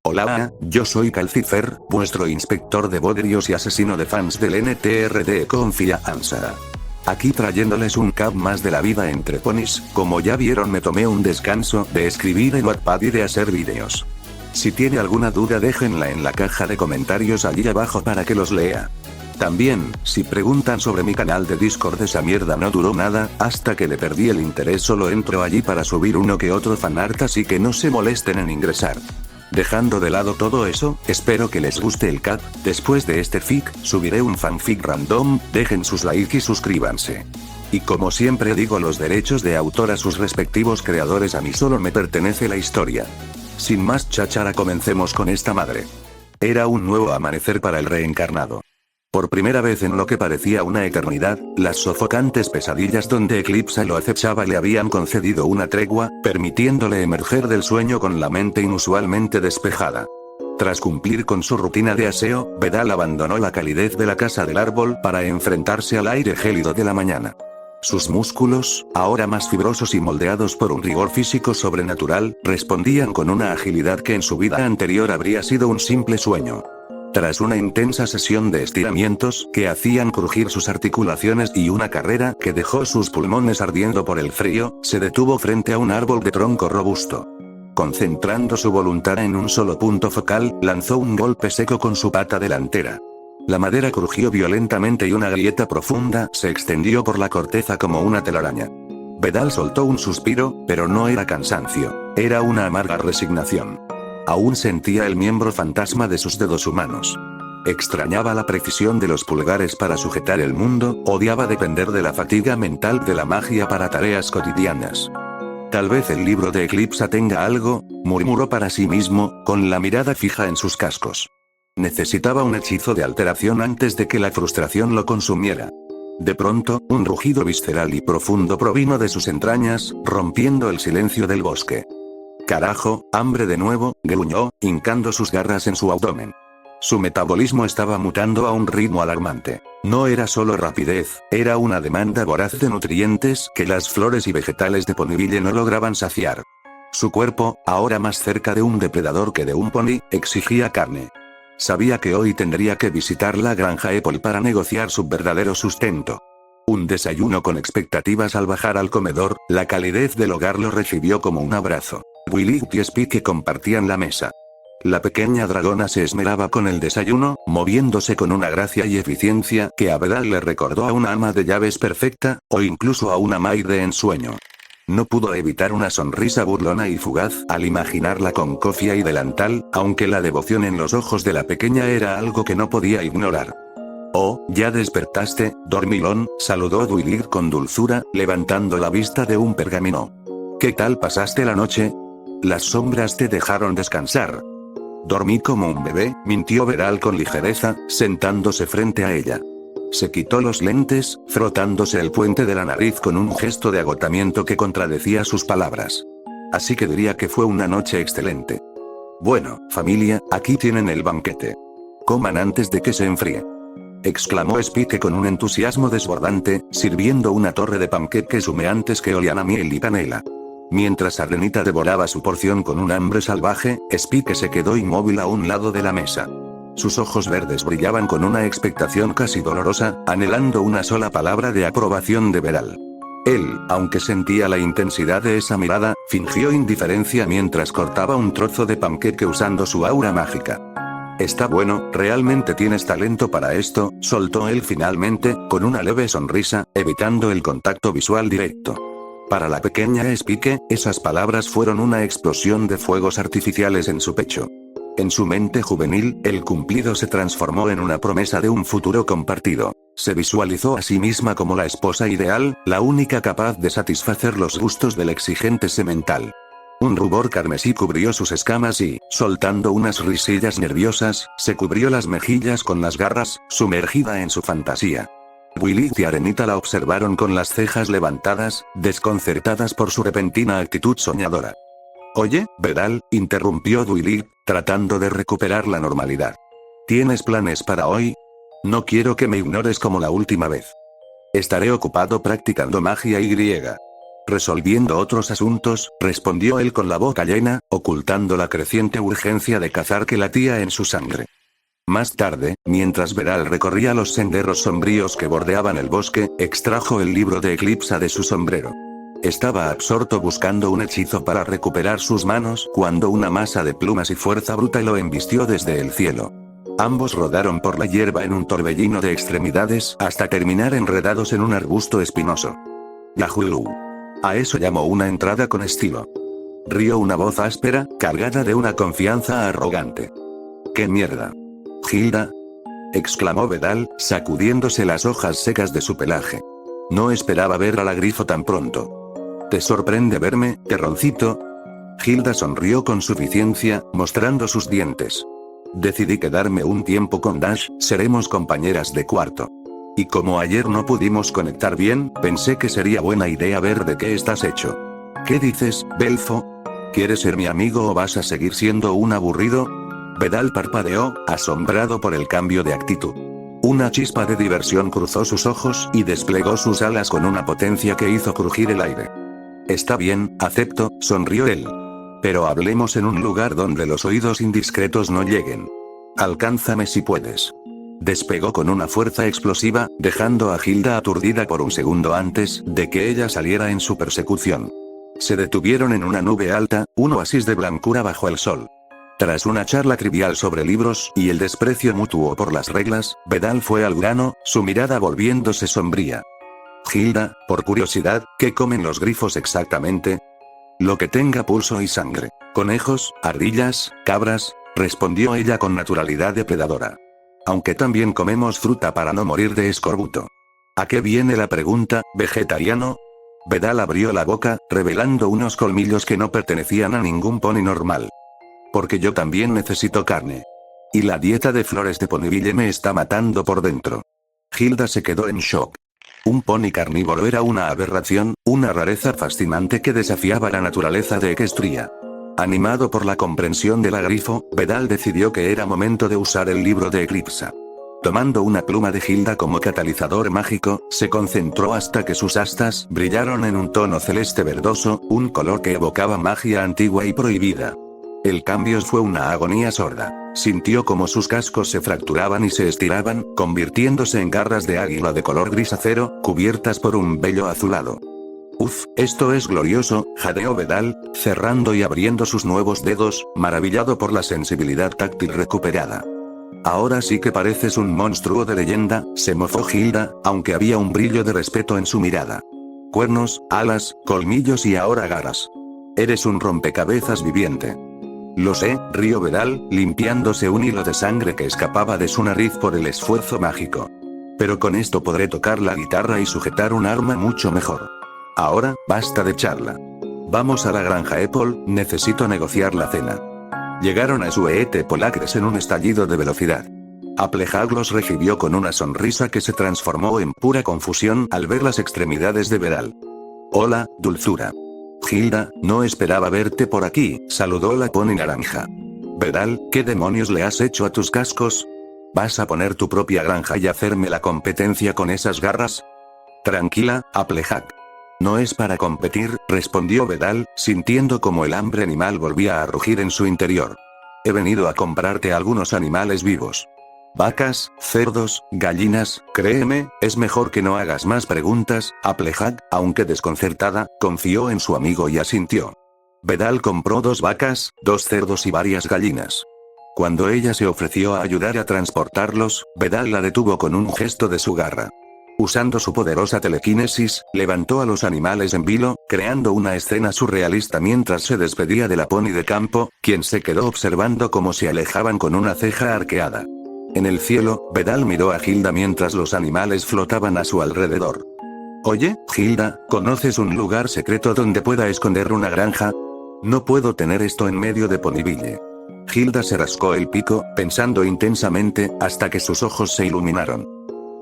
Hola, yo soy Calcifer, vuestro inspector de bodrios y asesino de fans del NTRD Confianza. Aquí trayéndoles un cap más de la vida entre ponis. Como ya vieron, me tomé un descanso de escribir en Wattpad y de hacer vídeos. Si tiene alguna duda déjenla en la caja de comentarios allí abajo para que los lea. También, si preguntan sobre mi canal de Discord, esa mierda no duró nada, hasta que le perdí el interés, solo entro allí para subir uno que otro fanart, así que no se molesten en ingresar. Dejando de lado todo eso, espero que les guste el cap. Después de este fic, subiré un fanfic random, dejen sus likes y suscríbanse. Y como siempre digo, los derechos de autor a sus respectivos creadores, a mí solo me pertenece la historia. Sin más cháchara, comencemos con esta madre. Era un nuevo amanecer para el reencarnado. Por primera vez en lo que parecía una eternidad, las sofocantes pesadillas donde Eclipsa lo acechaba le habían concedido una tregua, permitiéndole emerger del sueño con la mente inusualmente despejada. Tras cumplir con su rutina de aseo, Vedal abandonó la calidez de la casa del árbol para enfrentarse al aire gélido de la mañana. Sus músculos, ahora más fibrosos y moldeados por un rigor físico sobrenatural, respondían con una agilidad que en su vida anterior habría sido un simple sueño. Tras una intensa sesión de estiramientos que hacían crujir sus articulaciones y una carrera que dejó sus pulmones ardiendo por el frío, se detuvo frente a un árbol de tronco robusto. Concentrando su voluntad en un solo punto focal, lanzó un golpe seco con su pata delantera. La madera crujió violentamente y una grieta profunda se extendió por la corteza como una telaraña. Vedal soltó un suspiro, pero no era cansancio, era una amarga resignación. Aún sentía el miembro fantasma de sus dedos humanos. Extrañaba la precisión de los pulgares para sujetar el mundo, odiaba depender de la fatiga mental de la magia para tareas cotidianas. Tal vez el libro de Eclipsa tenga algo, murmuró para sí mismo, con la mirada fija en sus cascos. Necesitaba un hechizo de alteración antes de que la frustración lo consumiera. De pronto, un rugido visceral y profundo provino de sus entrañas, rompiendo el silencio del bosque. Carajo, hambre de nuevo, gruñó, hincando sus garras en su abdomen. Su metabolismo estaba mutando a un ritmo alarmante. No era solo rapidez, era una demanda voraz de nutrientes que las flores y vegetales de Ponyville no lograban saciar. Su cuerpo, ahora más cerca de un depredador que de un pony, exigía carne. Sabía que hoy tendría que visitar la granja Apple para negociar su verdadero sustento. Un desayuno con expectativas. Al bajar al comedor, la calidez del hogar lo recibió como un abrazo. Willy y Spike compartían la mesa. La pequeña dragona se esmeraba con el desayuno, moviéndose con una gracia y eficiencia que a Vedal le recordó a una ama de llaves perfecta, o incluso a una maid de ensueño. No pudo evitar una sonrisa burlona y fugaz al imaginarla con cofia y delantal, aunque la devoción en los ojos de la pequeña era algo que no podía ignorar. «Oh, ¿ya despertaste, dormilón?», saludó Willy con dulzura, levantando la vista de un pergamino. «¿Qué tal pasaste la noche? Las sombras te dejaron descansar». «Dormí como un bebé», mintió Vedal con ligereza, sentándose frente a ella. Se quitó los lentes, frotándose el puente de la nariz con un gesto de agotamiento que contradecía sus palabras. «Así que diría que fue una noche excelente». «Bueno, familia, aquí tienen el banquete. Coman antes de que se enfríe», exclamó Spike con un entusiasmo desbordante, sirviendo una torre de panqueques humeantes que olían a miel y canela. Mientras Arenita devoraba su porción con un hambre salvaje, Spike se quedó inmóvil a un lado de la mesa. Sus ojos verdes brillaban con una expectación casi dolorosa, anhelando una sola palabra de aprobación de Vedal. Él, aunque sentía la intensidad de esa mirada, fingió indiferencia mientras cortaba un trozo de panqueque usando su aura mágica. «Está bueno, realmente tienes talento para esto», soltó él finalmente, con una leve sonrisa, evitando el contacto visual directo. Para la pequeña Spike, esas palabras fueron una explosión de fuegos artificiales en su pecho. En su mente juvenil, el cumplido se transformó en una promesa de un futuro compartido. Se visualizó a sí misma como la esposa ideal, la única capaz de satisfacer los gustos del exigente semental. Un rubor carmesí cubrió sus escamas y, soltando unas risillas nerviosas, se cubrió las mejillas con las garras, sumergida en su fantasía. Willy y Arenita la observaron con las cejas levantadas, desconcertadas por su repentina actitud soñadora. «Oye, Vedal», interrumpió Willy, tratando de recuperar la normalidad. «¿Tienes planes para hoy? No quiero que me ignores como la última vez. Estaré ocupado practicando magia y griega». Resolviendo otros asuntos, respondió él con la boca llena, ocultando la creciente urgencia de cazar que latía en su sangre. Más tarde, mientras Vedal recorría los senderos sombríos que bordeaban el bosque, extrajo el libro de Eclipsa de su sombrero. Estaba absorto buscando un hechizo para recuperar sus manos cuando una masa de plumas y fuerza bruta lo embistió desde el cielo. Ambos rodaron por la hierba en un torbellino de extremidades hasta terminar enredados en un arbusto espinoso. Yahoo. A eso llamó una entrada con estilo. Rió una voz áspera, cargada de una confianza arrogante. ¿Qué mierda? Hilda, exclamó Vedal, sacudiéndose las hojas secas de su pelaje. No esperaba ver a la grifo tan pronto. ¿Te sorprende verme, terroncito? Hilda sonrió con suficiencia, mostrando sus dientes. Decidí quedarme un tiempo con Dash, seremos compañeras de cuarto. Y como ayer no pudimos conectar bien, pensé que sería buena idea ver de qué estás hecho. ¿Qué dices, Belfo? ¿Quieres ser mi amigo o vas a seguir siendo un aburrido? Vedal parpadeó, asombrado por el cambio de actitud. Una chispa de diversión cruzó sus ojos y desplegó sus alas con una potencia que hizo crujir el aire. Está bien, acepto, sonrió él. Pero hablemos en un lugar donde los oídos indiscretos no lleguen. Alcánzame si puedes. Despegó con una fuerza explosiva, dejando a Hilda aturdida por un segundo antes de que ella saliera en su persecución. Se detuvieron en una nube alta, un oasis de blancura bajo el sol. Tras una charla trivial sobre libros y el desprecio mutuo por las reglas, Vedal fue al grano, su mirada volviéndose sombría. Hilda, por curiosidad, ¿qué comen los grifos exactamente? Lo que tenga pulso y sangre. Conejos, ardillas, cabras, respondió ella con naturalidad depredadora. Aunque también comemos fruta para no morir de escorbuto. ¿A qué viene la pregunta, vegetariano? Vedal abrió la boca, revelando unos colmillos que no pertenecían a ningún pony normal. Porque yo también necesito carne. Y la dieta de flores de Ponyville me está matando por dentro. Hilda se quedó en shock. Un pony carnívoro era una aberración, una rareza fascinante que desafiaba la naturaleza de Equestria. Animado por la comprensión de la grifo, Vedal decidió que era momento de usar el libro de Eclipsa. Tomando una pluma de Hilda como catalizador mágico, se concentró hasta que sus astas brillaron en un tono celeste verdoso, un color que evocaba magia antigua y prohibida. El cambio fue una agonía sorda. Sintió como sus cascos se fracturaban y se estiraban, convirtiéndose en garras de águila de color gris acero, cubiertas por un vello azulado. Uf, esto es glorioso, jadeó Vedal, cerrando y abriendo sus nuevos dedos, maravillado por la sensibilidad táctil recuperada. Ahora sí que pareces un monstruo de leyenda, se mofó Hilda, aunque había un brillo de respeto en su mirada. Cuernos, alas, colmillos y ahora garras. Eres un rompecabezas viviente. Lo sé, rió Vedal, limpiándose un hilo de sangre que escapaba de su nariz por el esfuerzo mágico. Pero con esto podré tocar la guitarra y sujetar un arma mucho mejor. Ahora, basta de charla. Vamos a la granja Apple, necesito negociar la cena. Llegaron a Sueete Polacres en un estallido de velocidad. Applehag los recibió con una sonrisa que se transformó en pura confusión al ver las extremidades de Vedal. Hola, dulzura. Hilda, no esperaba verte por aquí, saludó la pony naranja. Vedal, ¿qué demonios le has hecho a tus cascos? ¿Vas a poner tu propia granja y hacerme la competencia con esas garras? Tranquila, Applehag. No es para competir, respondió Vedal, sintiendo como el hambre animal volvía a rugir en su interior. He venido a comprarte algunos animales vivos. Vacas, cerdos, gallinas, créeme, es mejor que no hagas más preguntas. Applehag, aunque desconcertada, confió en su amigo y asintió. Vedal compró 2 vacas, 2 cerdos y varias gallinas. Cuando ella se ofreció a ayudar a transportarlos, Vedal la detuvo con un gesto de su garra. Usando su poderosa telequinesis, levantó a los animales en vilo, creando una escena surrealista mientras se despedía de la pony de campo, quien se quedó observando cómo se alejaban con una ceja arqueada. En el cielo, Vedal miró a Hilda mientras los animales flotaban a su alrededor. Oye, Hilda, ¿conoces un lugar secreto donde pueda esconder una granja? No puedo tener esto en medio de Ponyville. Hilda se rascó el pico, pensando intensamente, hasta que sus ojos se iluminaron.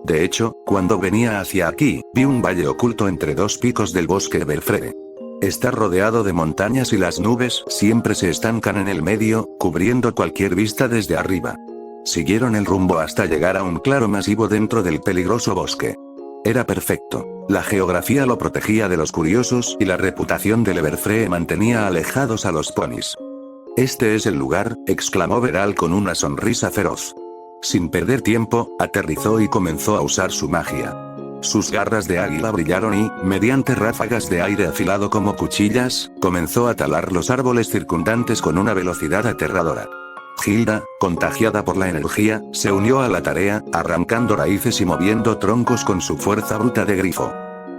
De hecho, cuando venía hacia aquí, vi un valle oculto entre 2 picos del bosque de Belfrere. Está rodeado de montañas y las nubes siempre se estancan en el medio, cubriendo cualquier vista desde arriba. Siguieron el rumbo hasta llegar a un claro masivo dentro del peligroso bosque. Era perfecto. La geografía lo protegía de los curiosos y la reputación de Leverfree mantenía alejados a los ponis. «Este es el lugar», exclamó Beral con una sonrisa feroz. Sin perder tiempo, aterrizó y comenzó a usar su magia. Sus garras de águila brillaron y, mediante ráfagas de aire afilado como cuchillas, comenzó a talar los árboles circundantes con una velocidad aterradora. Hilda, contagiada por la energía, se unió a la tarea, arrancando raíces y moviendo troncos con su fuerza bruta de grifo.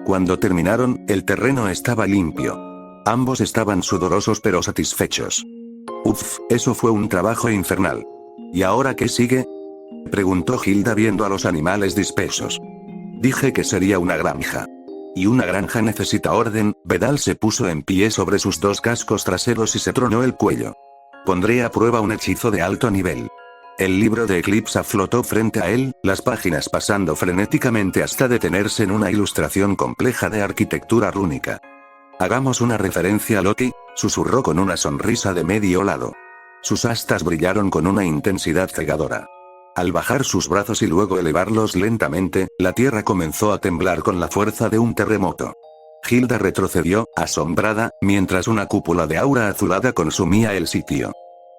Cuando terminaron, el terreno estaba limpio. Ambos estaban sudorosos pero satisfechos. «Uf, eso fue un trabajo infernal. ¿Y ahora qué sigue?», preguntó Hilda viendo a los animales dispersos. «Dije que sería una granja. Y una granja necesita orden». Beral se puso en pie sobre sus dos cascos traseros y se tronó el cuello. «Pondré a prueba un hechizo de alto nivel». El libro de Eclipsa flotó frente a él, las páginas pasando frenéticamente hasta detenerse en una ilustración compleja de arquitectura rúnica. «Hagamos una referencia a Loti», susurró con una sonrisa de medio lado. Sus astas brillaron con una intensidad cegadora. Al bajar sus brazos y luego elevarlos lentamente, la tierra comenzó a temblar con la fuerza de un terremoto. Hilda retrocedió, asombrada, mientras una cúpula de aura azulada consumía el sitio.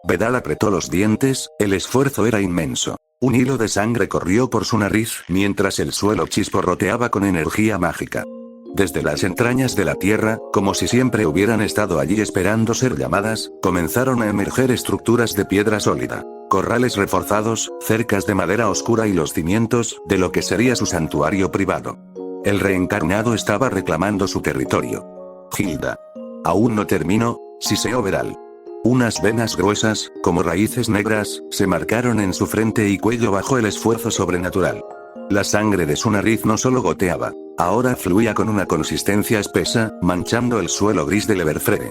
Beral apretó los dientes, el esfuerzo era inmenso. Un hilo de sangre corrió por su nariz, mientras el suelo chisporroteaba con energía mágica. Desde las entrañas de la tierra, como si siempre hubieran estado allí esperando ser llamadas, comenzaron a emerger estructuras de piedra sólida. Corrales reforzados, cercas de madera oscura y los cimientos de lo que sería su santuario privado. El reencarnado estaba reclamando su territorio. «Hilda. Aún no termino», siseó Beral. Unas venas gruesas, como raíces negras, se marcaron en su frente y cuello bajo el esfuerzo sobrenatural. La sangre de su nariz no solo goteaba, ahora fluía con una consistencia espesa, manchando el suelo gris de Leverfree.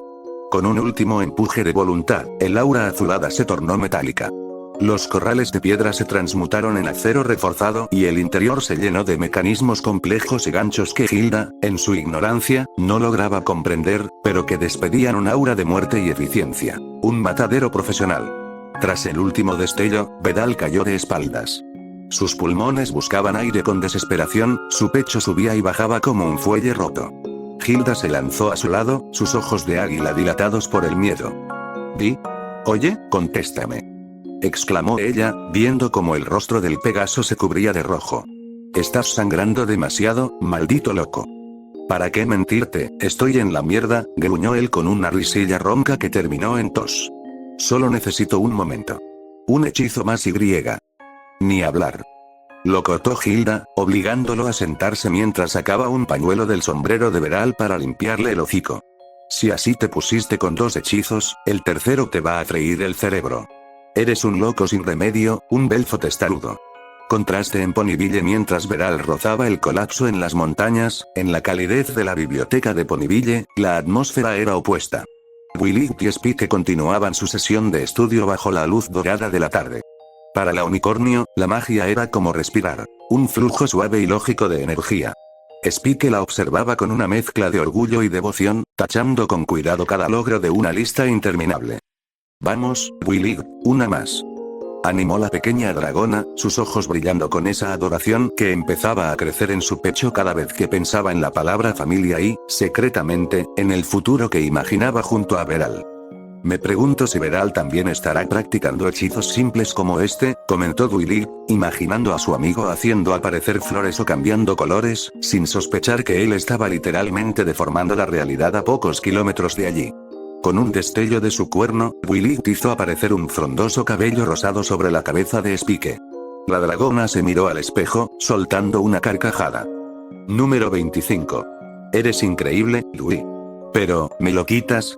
Con un último empuje de voluntad, el aura azulada se tornó metálica. Los corrales de piedra se transmutaron en acero reforzado y el interior se llenó de mecanismos complejos y ganchos que Hilda, en su ignorancia, no lograba comprender, pero que despedían un aura de muerte y eficiencia. Un matadero profesional. Tras el último destello, Beral cayó de espaldas. Sus pulmones buscaban aire con desesperación, su pecho subía y bajaba como un fuelle roto. Hilda se lanzó a su lado, sus ojos de águila dilatados por el miedo. «Di. Oye, contéstame», exclamó ella, viendo cómo el rostro del Pegaso se cubría de rojo. «Estás sangrando demasiado, maldito loco». «¿Para qué mentirte? Estoy en la mierda», gruñó él con una risilla ronca que terminó en tos. «Solo necesito un momento. Un hechizo más y griega». «Ni hablar», lo cortó Hilda, obligándolo a sentarse mientras sacaba un pañuelo del sombrero de Beral para limpiarle el hocico. «Si así te pusiste con 2 hechizos, el tercero te va a freír el cerebro. Eres un loco sin remedio, un belfo testarudo». Contraste en Ponyville mientras Beral rozaba el colapso en las montañas, en la calidez de la biblioteca de Ponyville, la atmósfera era opuesta. Willy y Spike continuaban su sesión de estudio bajo la luz dorada de la tarde. Para la unicornio, la magia era como respirar, un flujo suave y lógico de energía. Spike la observaba con una mezcla de orgullo y devoción, tachando con cuidado cada logro de una lista interminable. «Vamos, Willy, una más», animó la pequeña dragona, sus ojos brillando con esa adoración que empezaba a crecer en su pecho cada vez que pensaba en la palabra familia y, secretamente, en el futuro que imaginaba junto a Beral. «Me pregunto si Beral también estará practicando hechizos simples como este», comentó Willy, imaginando a su amigo haciendo aparecer flores o cambiando colores, sin sospechar que él estaba literalmente deformando la realidad a pocos kilómetros de allí. Con un destello de su cuerno, Willy hizo aparecer un frondoso cabello rosado sobre la cabeza de Spike. La dragona se miró al espejo, soltando una carcajada. Número 25. «Eres increíble, Louis. Pero, ¿me lo quitas?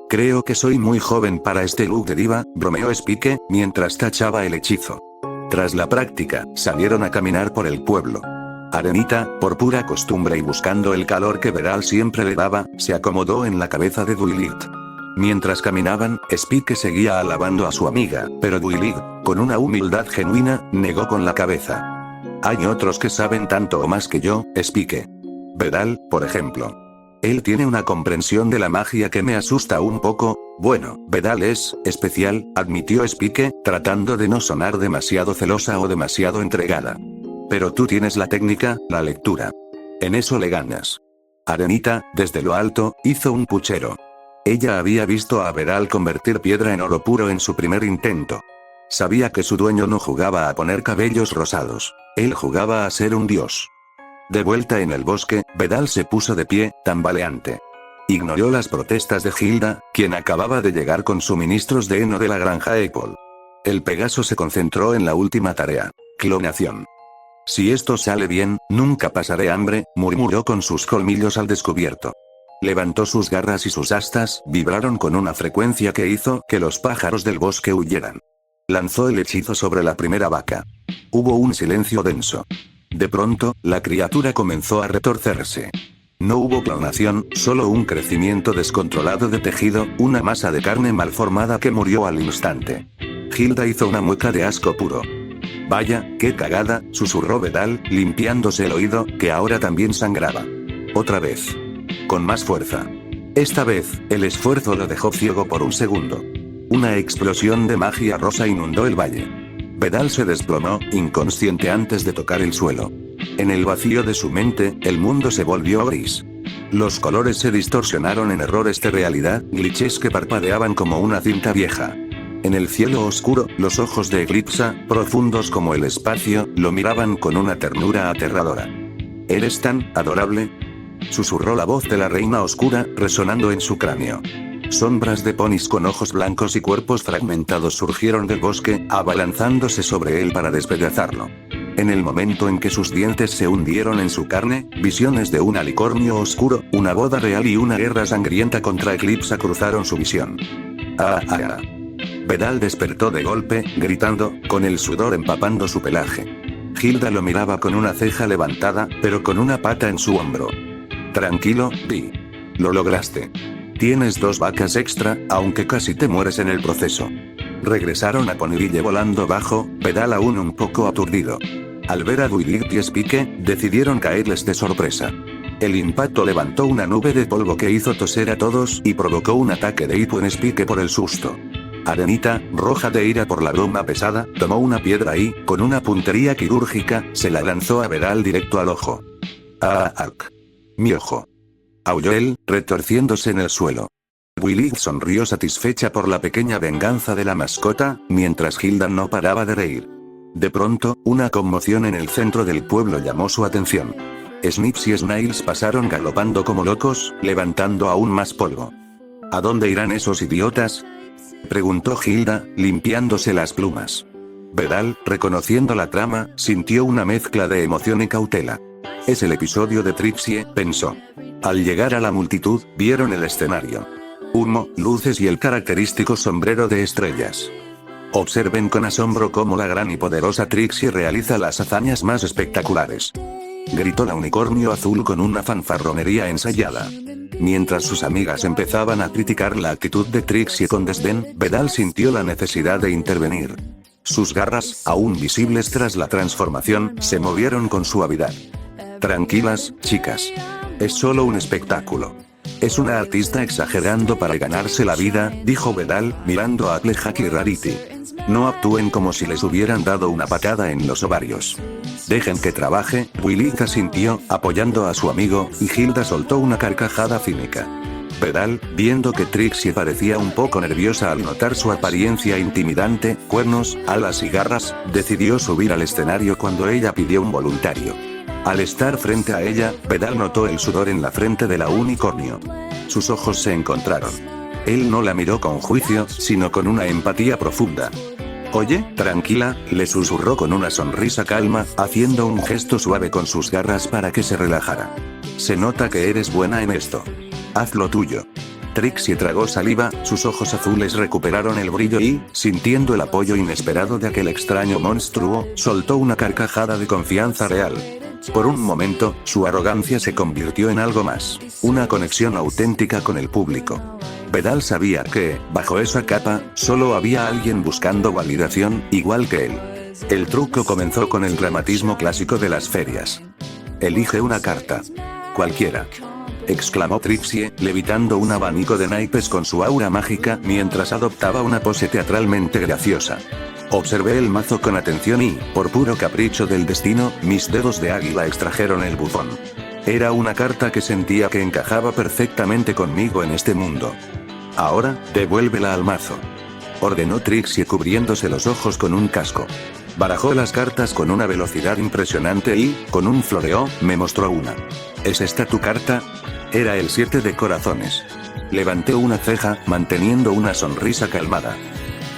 Creo que soy muy joven para este look de diva», bromeó Spike, mientras tachaba el hechizo. Tras la práctica, salieron a caminar por el pueblo. Arenita, por pura costumbre y buscando el calor que Beral siempre le daba, se acomodó en la cabeza de Dwilit. Mientras caminaban, Spike seguía alabando a su amiga, pero Dwilit, con una humildad genuina, negó con la cabeza. «Hay otros que saben tanto o más que yo, Spike. Beral, por ejemplo. Él tiene una comprensión de la magia que me asusta un poco». «Bueno, Beral es especial», admitió Spike, tratando de no sonar demasiado celosa o demasiado entregada. «Pero tú tienes la técnica, la lectura. En eso le ganas. Arenita, desde lo alto, hizo un puchero. Ella había visto a Vedal convertir piedra en oro puro en su primer intento. Sabía que su dueño no jugaba a poner cabellos rosados. Él jugaba a ser un dios. De vuelta en el bosque, Vedal se puso de pie, tambaleante. Ignoró las protestas de Hilda, quien acababa de llegar con suministros de heno de la granja Apple. El Pegaso se concentró en la última tarea: clonación. Si esto sale bien, nunca pasaré hambre, murmuró con sus colmillos al descubierto. Levantó sus garras y sus astas vibraron con una frecuencia que hizo que los pájaros del bosque huyeran. Lanzó el hechizo sobre la primera vaca. Hubo un silencio denso. De pronto, la criatura comenzó a retorcerse. No hubo clonación, solo un crecimiento descontrolado de tejido, una masa de carne mal formada que murió al instante. Hilda hizo una mueca de asco puro. Vaya, qué cagada, susurró Vedal, limpiándose el oído, que ahora también sangraba. Otra vez. Con más fuerza. Esta vez, el esfuerzo lo dejó ciego por un segundo. Una explosión de magia rosa inundó el valle. Vedal se desplomó, inconsciente antes de tocar el suelo. En el vacío de su mente, el mundo se volvió gris. Los colores se distorsionaron en errores de realidad, glitches que parpadeaban como una cinta vieja. En el cielo oscuro, los ojos de Eclipsa, profundos como el espacio, lo miraban con una ternura aterradora. «¿Eres tan adorable?», susurró la voz de la reina oscura, resonando en su cráneo. Sombras de ponis con ojos blancos y cuerpos fragmentados surgieron del bosque, abalanzándose sobre él para despedazarlo. En el momento en que sus dientes se hundieron en su carne, visiones de un alicornio oscuro, una boda real y una guerra sangrienta contra Eclipsa cruzaron su visión. ¡Ah, ah, ah! Vedal despertó de golpe, gritando, con el sudor empapando su pelaje. Hilda lo miraba con una ceja levantada, pero con una pata en su hombro. «Tranquilo, Vi. Lo lograste. Tienes 2 vacas extra, aunque casi te mueres en el proceso». Regresaron a Ponyville volando bajo, Vedal aún un poco aturdido. Al ver a Willy y Spike, decidieron caerles de sorpresa. El impacto levantó una nube de polvo que hizo toser a todos y provocó un ataque de hipo en Spike por el susto. Arenita, roja de ira por la broma pesada, tomó una piedra y, con una puntería quirúrgica, se la lanzó a Vedal directo al ojo. «¡Ah, arc! Mi ojo!», aulló él, retorciéndose en el suelo. Willy sonrió satisfecha por la pequeña venganza de la mascota, mientras Hilda no paraba de reír. De pronto, una conmoción en el centro del pueblo llamó su atención. Snips y Snails pasaron galopando como locos, levantando aún más polvo. ¿A dónde irán esos idiotas?, preguntó Hilda, limpiándose las plumas. Vedal, reconociendo la trama, sintió una mezcla de emoción y cautela. Es el episodio de Trixie, pensó. Al llegar a la multitud, vieron el escenario. Humo, luces y el característico sombrero de estrellas. Observen con asombro cómo la gran y poderosa Trixie realiza las hazañas más espectaculares. Gritó la unicornio azul con una fanfarronería ensayada. Mientras sus amigas empezaban a criticar la actitud de Trixie con desdén, Vedal sintió la necesidad de intervenir. Sus garras, aún visibles tras la transformación, se movieron con suavidad. Tranquilas, chicas. Es solo un espectáculo. Es una artista exagerando para ganarse la vida, dijo Vedal, mirando a Applejack y Rarity. No actúen como si les hubieran dado una patada en los ovarios. Dejen que trabaje, Willy asintió, apoyando a su amigo, y Hilda soltó una carcajada cínica. Vedal, viendo que Trixie parecía un poco nerviosa al notar su apariencia intimidante, cuernos, alas y garras, decidió subir al escenario cuando ella pidió un voluntario. Al estar frente a ella, Vedal notó el sudor en la frente de la unicornio. Sus ojos se encontraron. Él no la miró con juicio, sino con una empatía profunda. «Oye, tranquila», le susurró con una sonrisa calma, haciendo un gesto suave con sus garras para que se relajara. «Se nota que eres buena en esto. Haz lo tuyo». Trixie tragó saliva, sus ojos azules recuperaron el brillo y, sintiendo el apoyo inesperado de aquel extraño monstruo, soltó una carcajada de confianza real. Por un momento, su arrogancia se convirtió en algo más, una conexión auténtica con el público. Vedal sabía que, bajo esa capa, solo había alguien buscando validación, igual que él. El truco comenzó con el dramatismo clásico de las ferias. «Elige una carta. Cualquiera», exclamó Trixie, levitando un abanico de naipes con su aura mágica mientras adoptaba una pose teatralmente graciosa. Observé el mazo con atención y, por puro capricho del destino, mis dedos de águila extrajeron el bufón. Era una carta que sentía que encajaba perfectamente conmigo en este mundo. Ahora, devuélvela al mazo, ordenó Trixie cubriéndose los ojos con un casco. Barajó las cartas con una velocidad impresionante y, con un floreo, me mostró una. ¿Es esta tu carta? Era el 7 de corazones. Levanté una ceja, manteniendo una sonrisa calmada.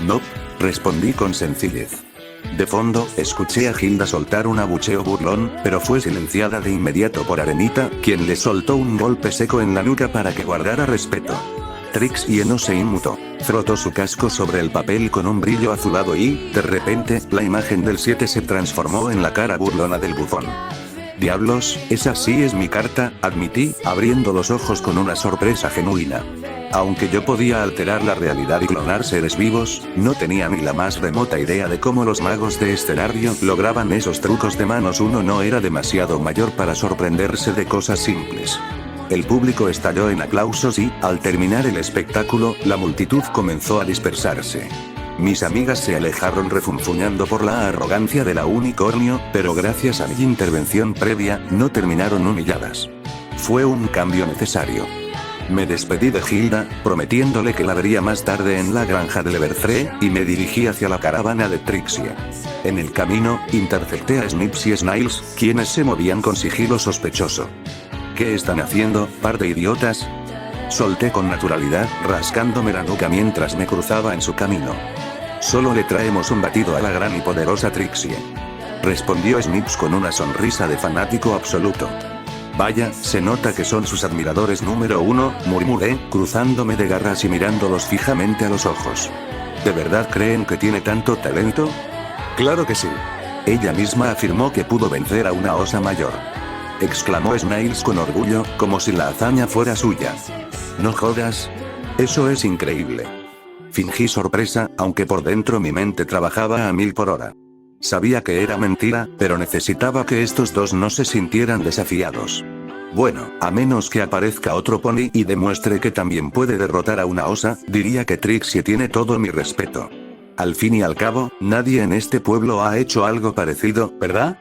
No, respondí con sencillez. De fondo, escuché a Hilda soltar un abucheo burlón, pero fue silenciada de inmediato por Arenita, quien le soltó un golpe seco en la nuca para que guardara respeto. Trixie no se inmutó. Frotó su casco sobre el papel con un brillo azulado y, de repente, la imagen del 7 se transformó en la cara burlona del bufón. Diablos, esa sí es mi carta, admití, abriendo los ojos con una sorpresa genuina. Aunque yo podía alterar la realidad y clonar seres vivos, no tenía ni la más remota idea de cómo los magos de Estelario lograban esos trucos de manos. Uno no era demasiado mayor para sorprenderse de cosas simples. El público estalló en aplausos y, al terminar el espectáculo, la multitud comenzó a dispersarse. Mis amigas se alejaron refunfuñando por la arrogancia de la unicornio, pero gracias a mi intervención previa, no terminaron humilladas. Fue un cambio necesario. Me despedí de Hilda, prometiéndole que la vería más tarde en la granja de Leverfree, y me dirigí hacia la caravana de Trixie. En el camino, intercepté a Snips y Snails, quienes se movían con sigilo sospechoso. ¿Qué están haciendo, par de idiotas? Solté con naturalidad, rascándome la nuca mientras me cruzaba en su camino. Solo le traemos un batido a la gran y poderosa Trixie, respondió Snips con una sonrisa de fanático absoluto. Vaya, se nota que son sus admiradores número 1, murmuré, cruzándome de garras y mirándolos fijamente a los ojos. ¿De verdad creen que tiene tanto talento? Claro que sí. Ella misma afirmó que pudo vencer a una osa mayor, exclamó Snails con orgullo, como si la hazaña fuera suya. No jodas. Eso es increíble. Fingí sorpresa, aunque por dentro mi mente trabajaba a 1000 por hora. Sabía que era mentira, pero necesitaba que estos dos no se sintieran desafiados. Bueno, a menos que aparezca otro pony y demuestre que también puede derrotar a una osa, diría que Trixie tiene todo mi respeto. Al fin y al cabo, nadie en este pueblo ha hecho algo parecido, ¿verdad?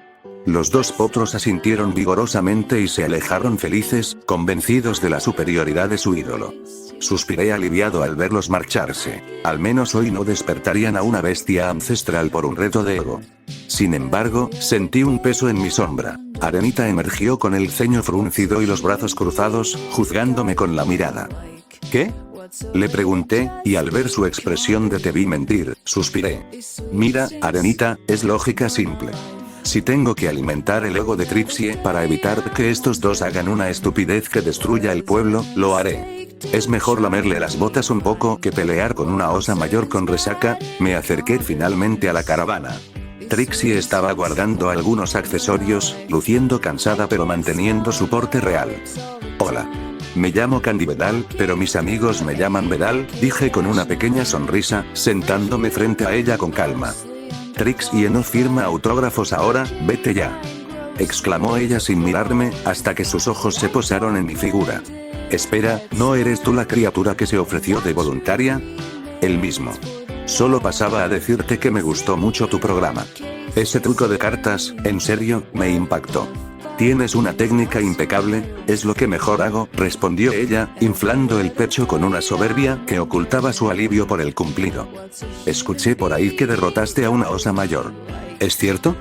Los dos potros asintieron vigorosamente y se alejaron felices, convencidos de la superioridad de su ídolo. Suspiré aliviado al verlos marcharse. Al menos hoy no despertarían a una bestia ancestral por un reto de ego. Sin embargo, sentí un peso en mi sombra. Arenita emergió con el ceño fruncido y los brazos cruzados, juzgándome con la mirada. ¿Qué? Le pregunté, y al ver su expresión de te vi mentir, suspiré. Mira, Arenita, es lógica simple. Si tengo que alimentar el ego de Trixie para evitar que estos dos hagan una estupidez que destruya el pueblo, lo haré. Es mejor lamerle las botas un poco que pelear con una osa mayor con resaca. Me acerqué finalmente a la caravana. Trixie estaba guardando algunos accesorios, luciendo cansada pero manteniendo su porte real. Hola. Me llamo Candy Vedal, pero mis amigos me llaman Vedal, dije con una pequeña sonrisa, sentándome frente a ella con calma. Trixie no firma autógrafos ahora, vete ya, exclamó ella sin mirarme, hasta que sus ojos se posaron en mi figura. Espera, ¿no eres tú la criatura que se ofreció de voluntaria? El mismo. Solo pasaba a decirte que me gustó mucho tu programa. Ese truco de cartas, en serio, me impactó. Tienes una técnica impecable, es lo que mejor hago, respondió ella, inflando el pecho con una soberbia que ocultaba su alivio por el cumplido. Escuché por ahí que derrotaste a una osa mayor. ¿Es cierto?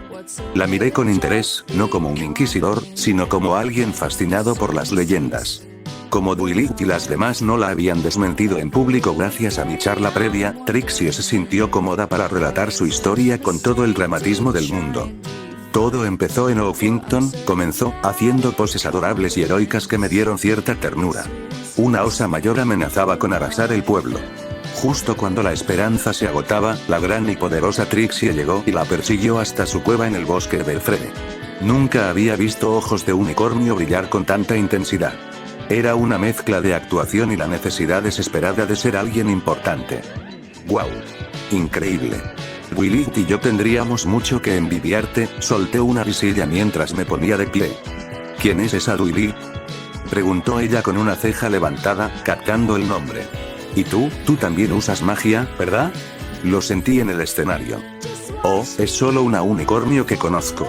La miré con interés, no como un inquisidor, sino como alguien fascinado por las leyendas. Como Willy y las demás no la habían desmentido en público gracias a mi charla previa, Trixie se sintió cómoda para relatar su historia con todo el dramatismo del mundo. Todo empezó en Huffington, comenzó, haciendo poses adorables y heroicas que me dieron cierta ternura. Una osa mayor amenazaba con arrasar el pueblo. Justo cuando la esperanza se agotaba, la gran y poderosa Trixie llegó y la persiguió hasta su cueva en el bosque de Belfrede. Nunca había visto ojos de unicornio brillar con tanta intensidad. Era una mezcla de actuación y la necesidad desesperada de ser alguien importante. ¡Guau! Increíble. Willy y yo tendríamos mucho que envidiarte, solté una risilla mientras me ponía de pie. ¿Quién es esa Willy? Preguntó ella con una ceja levantada, captando el nombre. ¿Y tú también usas magia, verdad? Lo sentí en el escenario. Oh, es solo una unicornio que conozco.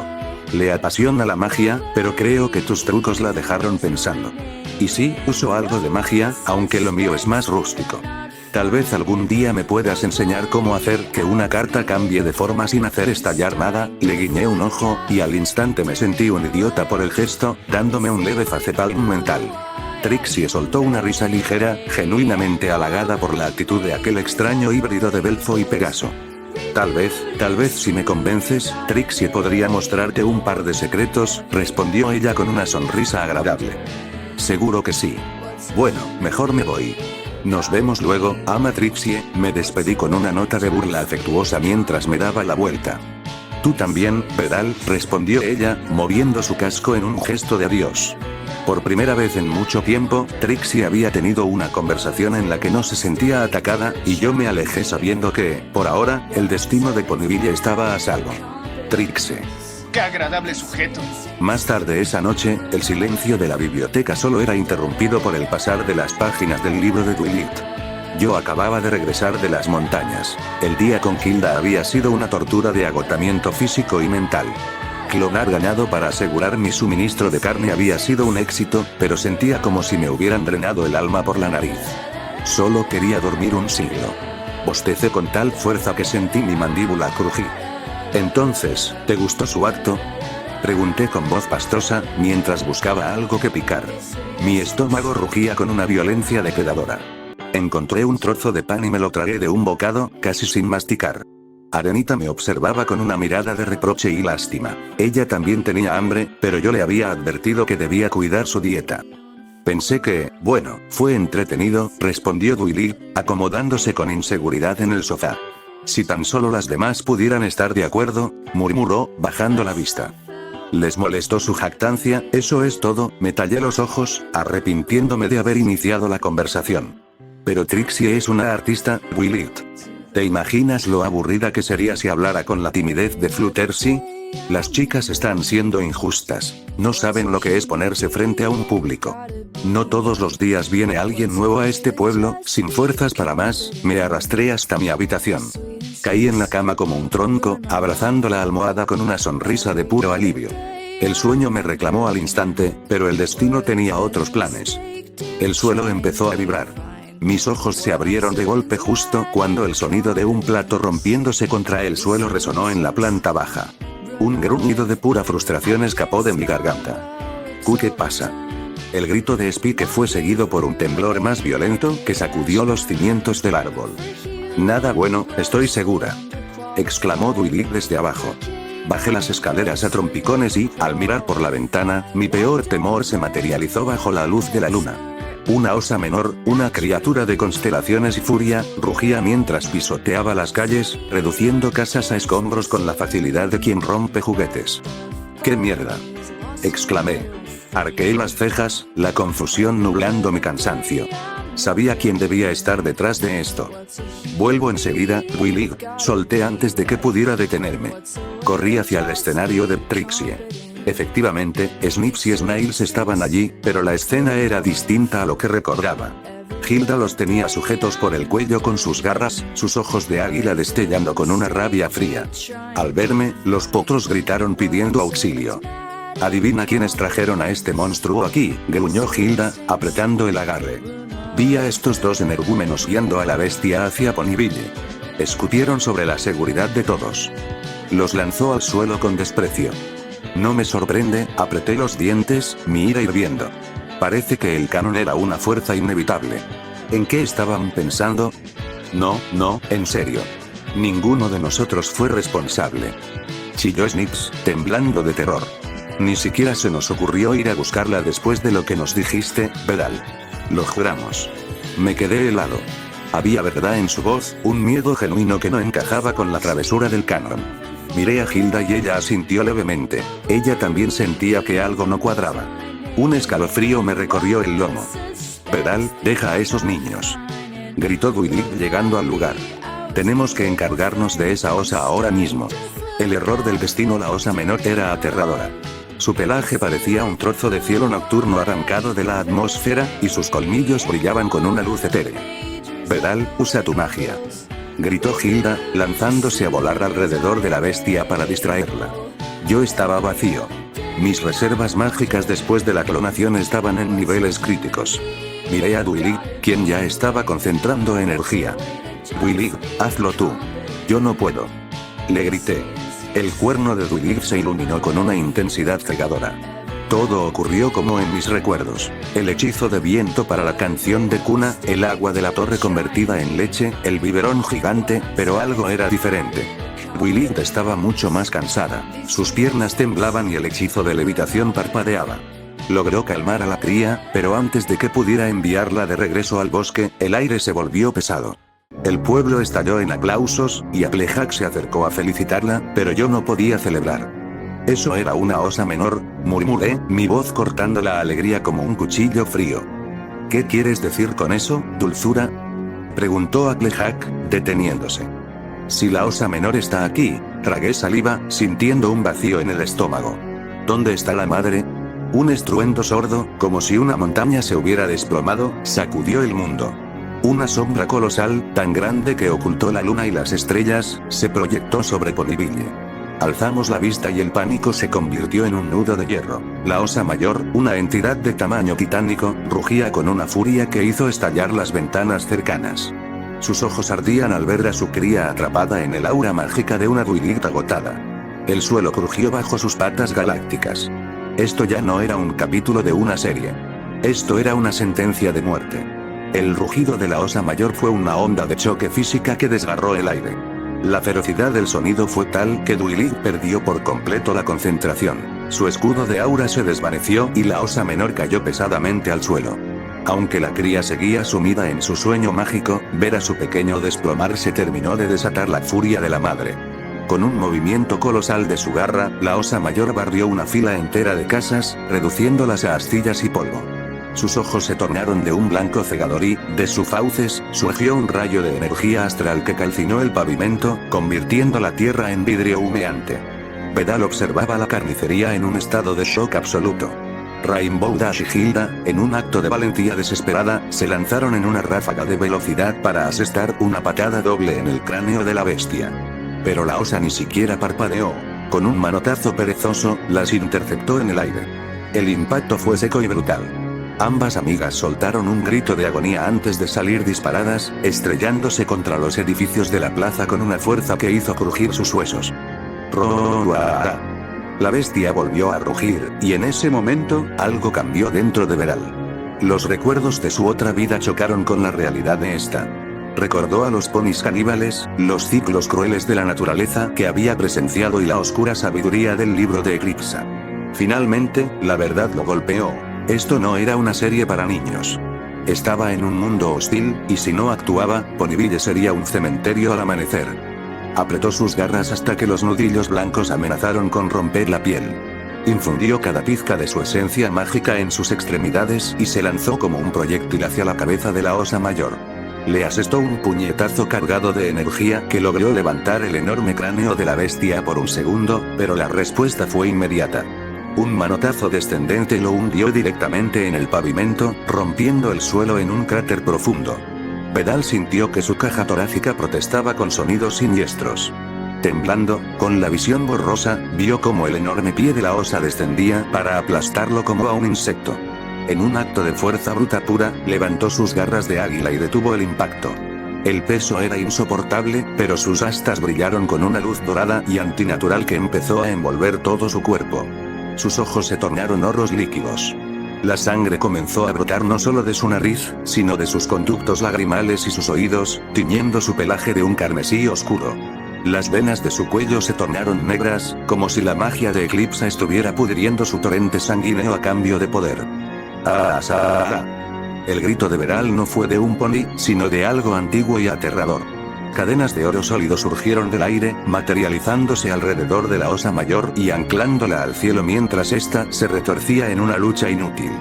Le apasiona la magia, pero creo que tus trucos la dejaron pensando. Y sí, uso algo de magia, aunque lo mío es más rústico. Tal vez algún día me puedas enseñar cómo hacer que una carta cambie de forma sin hacer estallar nada. Le guiñé un ojo, y al instante me sentí un idiota por el gesto, dándome un leve facepalm mental. Trixie soltó una risa ligera, genuinamente halagada por la actitud de aquel extraño híbrido de Belfo y Pegaso. Tal vez si me convences, Trixie podría mostrarte un par de secretos, respondió ella con una sonrisa agradable. Seguro que sí. Bueno, mejor me voy. Nos vemos luego, ama Trixie, me despedí con una nota de burla afectuosa mientras me daba la vuelta. Tú también, Pedal, respondió ella, moviendo su casco en un gesto de adiós. Por primera vez en mucho tiempo, Trixie había tenido una conversación en la que no se sentía atacada, y yo me alejé sabiendo que, por ahora, el destino de Ponyville estaba a salvo. Trixie. ¡Qué agradable sujeto! Más tarde esa noche, el silencio de la biblioteca solo era interrumpido por el pasar de las páginas del libro de Twilight. Yo acababa de regresar de las montañas. El día con Hilda había sido una tortura de agotamiento físico y mental. Clonar ganado para asegurar mi suministro de carne había sido un éxito, pero sentía como si me hubieran drenado el alma por la nariz. Solo quería dormir un siglo. Bostecé con tal fuerza que sentí mi mandíbula crujir. Entonces, ¿te gustó su acto? Pregunté con voz pastosa, mientras buscaba algo que picar. Mi estómago rugía con una violencia depredadora. Encontré un trozo de pan y me lo tragué de un bocado, casi sin masticar. Arenita me observaba con una mirada de reproche y lástima. Ella también tenía hambre, pero yo le había advertido que debía cuidar su dieta. Pensé que, bueno, fue entretenido, respondió Twilight, acomodándose con inseguridad en el sofá. Si tan solo las demás pudieran estar de acuerdo, murmuró, bajando la vista. ¿Les molestó su jactancia? Eso es todo, me tallé los ojos, arrepintiéndome de haber iniciado la conversación. Pero Trixie es una artista, Twilight. ¿Te imaginas lo aburrida que sería si hablara con la timidez de Fluttershy? Las chicas están siendo injustas. No saben lo que es ponerse frente a un público. No todos los días viene alguien nuevo a este pueblo, sin fuerzas para más, me arrastré hasta mi habitación. Caí en la cama como un tronco, abrazando la almohada con una sonrisa de puro alivio. El sueño me reclamó al instante, pero el destino tenía otros planes. El suelo empezó a vibrar. Mis ojos se abrieron de golpe justo cuando el sonido de un plato rompiéndose contra el suelo resonó en la planta baja. Un gruñido de pura frustración escapó de mi garganta. ¿Qué pasa? El grito de Spike fue seguido por un temblor más violento que sacudió los cimientos del árbol. Nada bueno, estoy segura, exclamó Twilight desde abajo. Bajé las escaleras a trompicones y, al mirar por la ventana, mi peor temor se materializó bajo la luz de la luna. Una osa menor, una criatura de constelaciones y furia, rugía mientras pisoteaba las calles, reduciendo casas a escombros con la facilidad de quien rompe juguetes. ¡Qué mierda!, exclamé. Arqueé las cejas, la confusión nublando mi cansancio. Sabía quién debía estar detrás de esto. Vuelvo enseguida, Twilight, solté antes de que pudiera detenerme. Corrí hacia el escenario de Trixie. Efectivamente, Snips y Snails estaban allí, pero la escena era distinta a lo que recordaba. Hilda los tenía sujetos por el cuello con sus garras, sus ojos de águila destellando con una rabia fría. Al verme, los potros gritaron pidiendo auxilio. «Adivina quiénes trajeron a este monstruo aquí», gruñó Hilda, apretando el agarre. Vi a estos dos energúmenos guiando a la bestia hacia Ponyville. Escupieron sobre la seguridad de todos. Los lanzó al suelo con desprecio. No me sorprende, apreté los dientes, mi ira hirviendo. Parece que el canon era una fuerza inevitable. ¿En qué estaban pensando? No, en serio. Ninguno de nosotros fue responsable. Chilló Snips, temblando de terror. Ni siquiera se nos ocurrió ir a buscarla después de lo que nos dijiste, Pedal. Lo juramos. Me quedé helado. Había verdad en su voz, un miedo genuino que no encajaba con la travesura del canon. Miré a Hilda y ella asintió levemente. Ella también sentía que algo no cuadraba. Un escalofrío me recorrió el lomo. «Pedal, deja a esos niños», gritó Twilight llegando al lugar. «Tenemos que encargarnos de esa osa ahora mismo». El error del destino. La osa menor era aterradora. Su pelaje parecía un trozo de cielo nocturno arrancado de la atmósfera, y sus colmillos brillaban con una luz etérea. «Pedal, usa tu magia», gritó Hilda, lanzándose a volar alrededor de la bestia para distraerla. Yo estaba vacío. Mis reservas mágicas después de la clonación estaban en niveles críticos. Miré a Willy, quien ya estaba concentrando energía. Willy, hazlo tú. Yo no puedo. Le grité. El cuerno de Willy se iluminó con una intensidad cegadora. Todo ocurrió como en mis recuerdos. El hechizo de viento para la canción de cuna, el agua de la torre convertida en leche, el biberón gigante, pero algo era diferente. Willy estaba mucho más cansada, sus piernas temblaban y el hechizo de levitación parpadeaba. Logró calmar a la cría, pero antes de que pudiera enviarla de regreso al bosque, el aire se volvió pesado. El pueblo estalló en aplausos, y Applejack se acercó a felicitarla, pero yo no podía celebrar. Eso era una osa menor, murmuré, mi voz cortando la alegría como un cuchillo frío. ¿Qué quieres decir con eso, dulzura? Preguntó Applejack, deteniéndose. Si la osa menor está aquí, tragué saliva, sintiendo un vacío en el estómago. ¿Dónde está la madre? Un estruendo sordo, como si una montaña se hubiera desplomado, sacudió el mundo. Una sombra colosal, tan grande que ocultó la luna y las estrellas, se proyectó sobre Ponyville. Alzamos la vista y el pánico se convirtió en un nudo de hierro. La osa mayor, una entidad de tamaño titánico, rugía con una furia que hizo estallar las ventanas cercanas. Sus ojos ardían al ver a su cría atrapada en el aura mágica de una Willy agotada. El suelo crujió bajo sus patas galácticas. Esto ya no era un capítulo de una serie. Esto era una sentencia de muerte. El rugido de la osa mayor fue una onda de choque física que desgarró el aire. La ferocidad del sonido fue tal que Willy perdió por completo la concentración. Su escudo de aura se desvaneció y la osa menor cayó pesadamente al suelo. Aunque la cría seguía sumida en su sueño mágico, ver a su pequeño desplomarse terminó de desatar la furia de la madre. Con un movimiento colosal de su garra, la osa mayor barrió una fila entera de casas, reduciéndolas a astillas y polvo. Sus ojos se tornaron de un blanco cegador y, de sus fauces, surgió un rayo de energía astral que calcinó el pavimento, convirtiendo la tierra en vidrio humeante. Vedal observaba la carnicería en un estado de shock absoluto. Rainbow Dash y Hilda, en un acto de valentía desesperada, se lanzaron en una ráfaga de velocidad para asestar una patada doble en el cráneo de la bestia. Pero la osa ni siquiera parpadeó. Con un manotazo perezoso, las interceptó en el aire. El impacto fue seco y brutal. Ambas amigas soltaron un grito de agonía antes de salir disparadas, estrellándose contra los edificios de la plaza con una fuerza que hizo crujir sus huesos. ¡Roa! La bestia volvió a rugir, y en ese momento, algo cambió dentro de Vedal. Los recuerdos de su otra vida chocaron con la realidad de esta. Recordó a los ponis caníbales, los ciclos crueles de la naturaleza que había presenciado y la oscura sabiduría del libro de Eclipsa. Finalmente, la verdad lo golpeó. Esto no era una serie para niños. Estaba en un mundo hostil, y si no actuaba, Ponyville sería un cementerio al amanecer. Apretó sus garras hasta que los nudillos blancos amenazaron con romper la piel. Infundió cada pizca de su esencia mágica en sus extremidades y se lanzó como un proyectil hacia la cabeza de la osa mayor. Le asestó un puñetazo cargado de energía que logró levantar el enorme cráneo de la bestia por un segundo, pero la respuesta fue inmediata. Un manotazo descendente lo hundió directamente en el pavimento, rompiendo el suelo en un cráter profundo. Vedal sintió que su caja torácica protestaba con sonidos siniestros. Temblando, con la visión borrosa, vio cómo el enorme pie de la osa descendía para aplastarlo como a un insecto. En un acto de fuerza bruta pura, levantó sus garras de águila y detuvo el impacto. El peso era insoportable, pero sus astas brillaron con una luz dorada y antinatural que empezó a envolver todo su cuerpo. Sus ojos se tornaron oros líquidos. La sangre comenzó a brotar no solo de su nariz, sino de sus conductos lagrimales y sus oídos, tiñendo su pelaje de un carmesí oscuro. Las venas de su cuello se tornaron negras, como si la magia de Eclipsa estuviera pudriendo su torrente sanguíneo a cambio de poder. ¡Ah! El grito de Vedal no fue de un pony, sino de algo antiguo y aterrador. Cadenas de oro sólido surgieron del aire, materializándose alrededor de la osa mayor y anclándola al cielo mientras ésta se retorcía en una lucha inútil.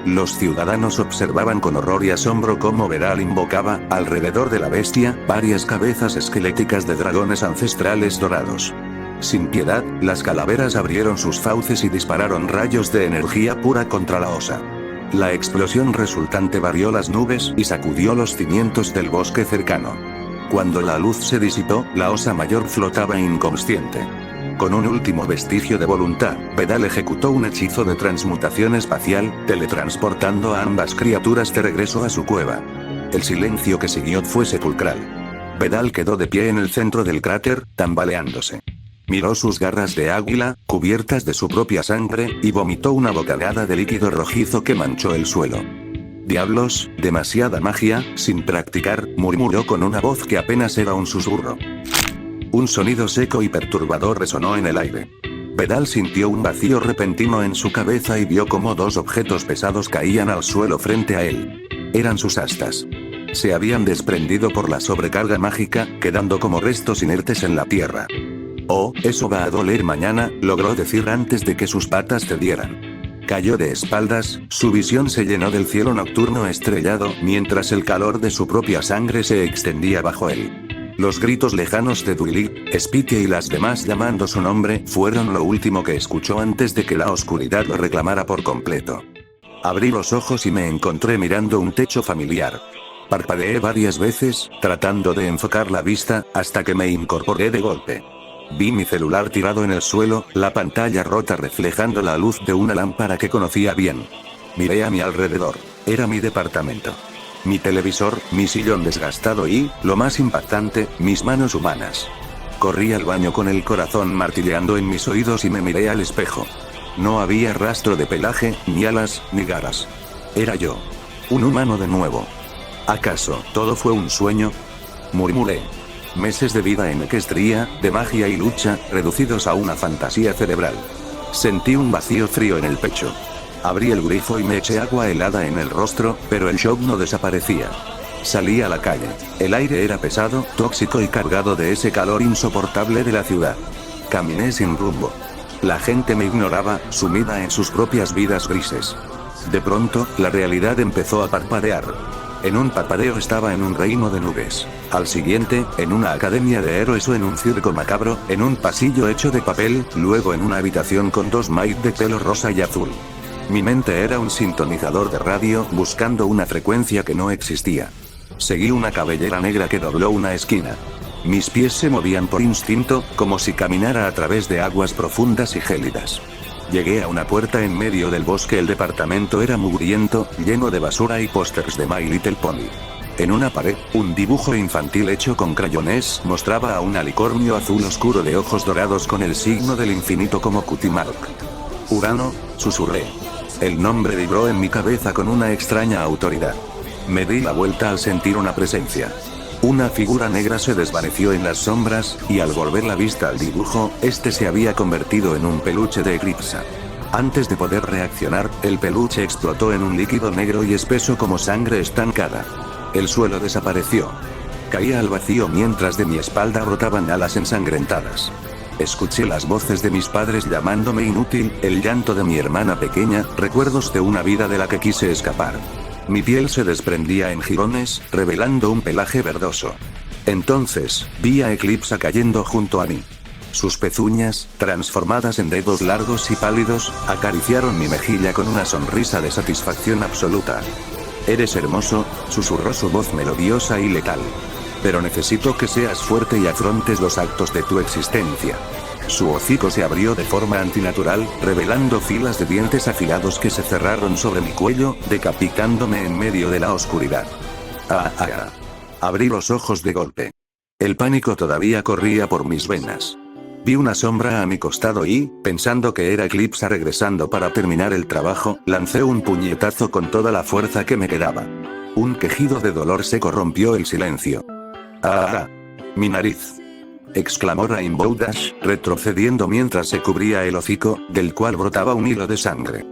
Los ciudadanos observaban con horror y asombro cómo Vedal invocaba, alrededor de la bestia, varias cabezas esqueléticas de dragones ancestrales dorados. Sin piedad, las calaveras abrieron sus fauces y dispararon rayos de energía pura contra la osa. La explosión resultante barrió las nubes y sacudió los cimientos del bosque cercano. Cuando la luz se disipó, la osa mayor flotaba inconsciente. Con un último vestigio de voluntad, Vedal ejecutó un hechizo de transmutación espacial, teletransportando a ambas criaturas de regreso a su cueva. El silencio que siguió fue sepulcral. Vedal quedó de pie en el centro del cráter, tambaleándose. Miró sus garras de águila, cubiertas de su propia sangre, y vomitó una bocanada de líquido rojizo que manchó el suelo. «Diablos, demasiada magia, sin practicar», murmuró con una voz que apenas era un susurro. Un sonido seco y perturbador resonó en el aire. Vedal sintió un vacío repentino en su cabeza y vio cómo dos objetos pesados caían al suelo frente a él. Eran sus astas. Se habían desprendido por la sobrecarga mágica, quedando como restos inertes en la tierra. «Oh, eso va a doler mañana», logró decir antes de que sus patas cedieran. Cayó de espaldas, su visión se llenó del cielo nocturno estrellado, mientras el calor de su propia sangre se extendía bajo él. Los gritos lejanos de Duilig, Spitty y las demás llamando su nombre fueron lo último que escuchó antes de que la oscuridad lo reclamara por completo. Abrí los ojos y me encontré mirando un techo familiar. Parpadeé varias veces, tratando de enfocar la vista, hasta que me incorporé de golpe. Vi mi celular tirado en el suelo, la pantalla rota reflejando la luz de una lámpara que conocía bien. Miré a mi alrededor. Era mi departamento. Mi televisor, mi sillón desgastado y, lo más impactante, mis manos humanas. Corrí al baño con el corazón martilleando en mis oídos y me miré al espejo. No había rastro de pelaje, ni alas, ni garras. Era yo. Un humano de nuevo. ¿Acaso todo fue un sueño? Murmuré. Meses de vida en Equestria, de magia y lucha, reducidos a una fantasía cerebral. Sentí un vacío frío en el pecho. Abrí el grifo y me eché agua helada en el rostro, pero el shock no desaparecía. Salí a la calle. El aire era pesado, tóxico y cargado de ese calor insoportable de la ciudad. Caminé sin rumbo. La gente me ignoraba, sumida en sus propias vidas grises. De pronto, la realidad empezó a parpadear. En un parpadeo estaba en un reino de nubes. Al siguiente, en una academia de héroes o en un circo macabro, en un pasillo hecho de papel, luego en una habitación con dos maids de pelo rosa y azul. Mi mente era un sintonizador de radio, buscando una frecuencia que no existía. Seguí una cabellera negra que dobló una esquina. Mis pies se movían por instinto, como si caminara a través de aguas profundas y gélidas. Llegué a una puerta en medio del bosque. El departamento era mugriento, lleno de basura y pósters de My Little Pony. En una pared, un dibujo infantil hecho con crayones mostraba a un alicornio azul oscuro de ojos dorados con el signo del infinito como Cutimark. Urano, susurré. El nombre vibró en mi cabeza con una extraña autoridad. Me di la vuelta al sentir una presencia. Una figura negra se desvaneció en las sombras, y al volver la vista al dibujo, este se había convertido en un peluche de Eclipsa. Antes de poder reaccionar, el peluche explotó en un líquido negro y espeso como sangre estancada. El suelo desapareció. Caía al vacío mientras de mi espalda brotaban alas ensangrentadas. Escuché las voces de mis padres llamándome inútil, el llanto de mi hermana pequeña, recuerdos de una vida de la que quise escapar. Mi piel se desprendía en jirones, revelando un pelaje verdoso. Entonces, vi a Eclipsa cayendo junto a mí. Sus pezuñas, transformadas en dedos largos y pálidos, acariciaron mi mejilla con una sonrisa de satisfacción absoluta. «Eres hermoso», susurró su voz melodiosa y letal. «Pero necesito que seas fuerte y afrontes los actos de tu existencia». Su hocico se abrió de forma antinatural, revelando filas de dientes afilados que se cerraron sobre mi cuello, decapitándome en medio de la oscuridad. Abrí los ojos de golpe. El pánico todavía corría por mis venas. Vi una sombra a mi costado y, pensando que era Eclipsa regresando para terminar el trabajo, lancé un puñetazo con toda la fuerza que me quedaba. Un quejido de dolor seco rompió el silencio. Mi nariz, exclamó Rainbow Dash, retrocediendo mientras se cubría el hocico, del cual brotaba un hilo de sangre.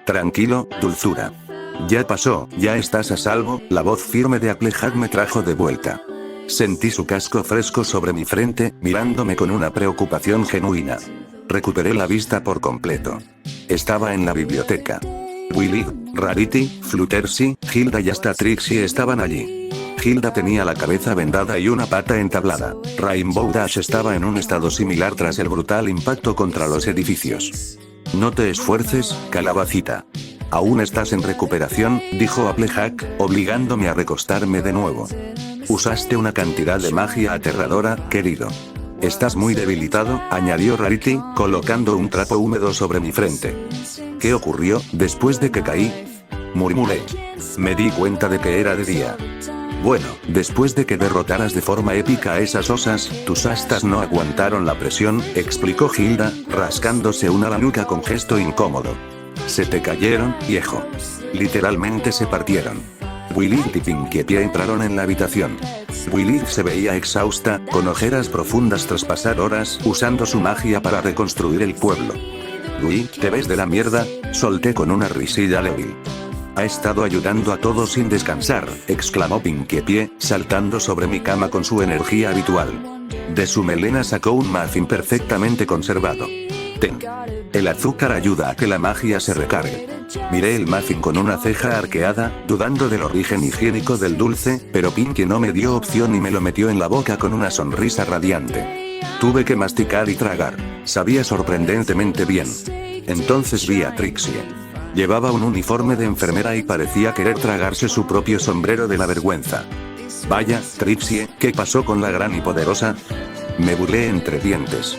Tranquilo, dulzura. Ya pasó, ya estás a salvo. La voz firme de Applejack me trajo de vuelta. Sentí su casco fresco sobre mi frente, mirándome con una preocupación genuina. Recuperé la vista por completo. Estaba en la biblioteca. Willy, Rarity, Fluttershy, Hilda y hasta Trixie estaban allí. Hilda tenía la cabeza vendada y una pata entablada. Rainbow Dash estaba en un estado similar tras el brutal impacto contra los edificios. No te esfuerces, calabacita. Aún estás en recuperación, dijo Applejack, obligándome a recostarme de nuevo. Usaste una cantidad de magia aterradora, querido. Estás muy debilitado, añadió Rarity, colocando un trapo húmedo sobre mi frente. ¿Qué ocurrió después de que caí? Murmuré. Me di cuenta de que era de día. Bueno, después de que derrotaras de forma épica a esas osas, tus astas no aguantaron la presión, explicó Hilda, rascándose la nuca con gesto incómodo. Se te cayeron, viejo. Literalmente se partieron. Willith y Pinkie Pie entraron en la habitación. Willith se veía exhausta, con ojeras profundas tras pasar horas usando su magia para reconstruir el pueblo. Louis, ¿te ves de la mierda? Solté con una risilla débil. Ha estado ayudando a todos sin descansar, exclamó Pinkie Pie, saltando sobre mi cama con su energía habitual. De su melena sacó un muffin perfectamente conservado. Ten. El azúcar ayuda a que la magia se recargue. Miré el muffin con una ceja arqueada, dudando del origen higiénico del dulce, pero Pinkie no me dio opción y me lo metió en la boca con una sonrisa radiante. Tuve que masticar y tragar. Sabía sorprendentemente bien. Entonces vi a Trixie. Llevaba un uniforme de enfermera y parecía querer tragarse su propio sombrero de la vergüenza. Vaya, Trixie, ¿qué pasó con la gran y poderosa? Me burlé entre dientes.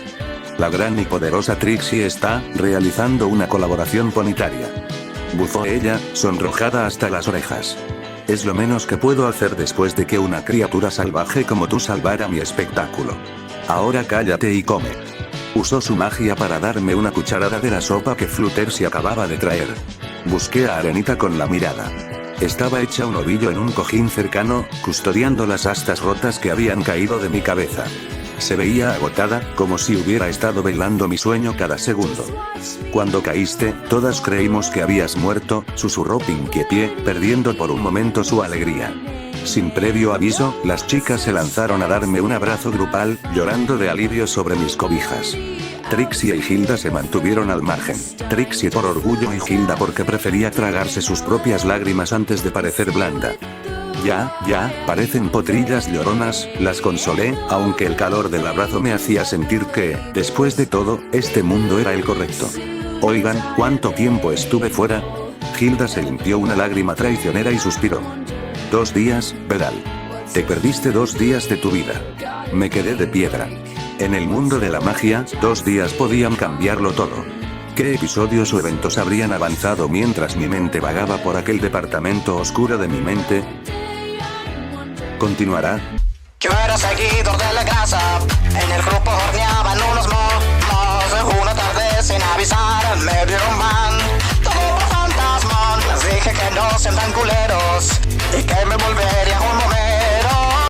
La gran y poderosa Trixie está realizando una colaboración ponitaria. Bufó ella, sonrojada hasta las orejas. Es lo menos que puedo hacer después de que una criatura salvaje como tú salvara mi espectáculo. Ahora cállate y come. Usó su magia para darme una cucharada de la sopa que Fluttershy acababa de traer. Busqué a Arenita con la mirada. Estaba hecha un ovillo en un cojín cercano, custodiando las astas rotas que habían caído de mi cabeza. Se veía agotada, como si hubiera estado velando mi sueño cada segundo. Cuando caíste, todas creímos que habías muerto, susurró Pinkie Pie, perdiendo por un momento su alegría. Sin previo aviso, las chicas se lanzaron a darme un abrazo grupal, llorando de alivio sobre mis cobijas. Trixie y Hilda se mantuvieron al margen. Trixie por orgullo y Hilda porque prefería tragarse sus propias lágrimas antes de parecer blanda. Ya, parecen potrillas lloronas, las consolé, aunque el calor del abrazo me hacía sentir que, después de todo, este mundo era el correcto. Oigan, ¿cuánto tiempo estuve fuera? Hilda se limpió una lágrima traicionera y suspiró. 2 días, Vedal. Te perdiste 2 días de tu vida. Me quedé de piedra. En el mundo de la magia, 2 días podían cambiarlo todo. ¿Qué episodios o eventos habrían avanzado mientras mi mente vagaba por aquel departamento oscuro de mi mente? ¿Continuará? Yo era seguido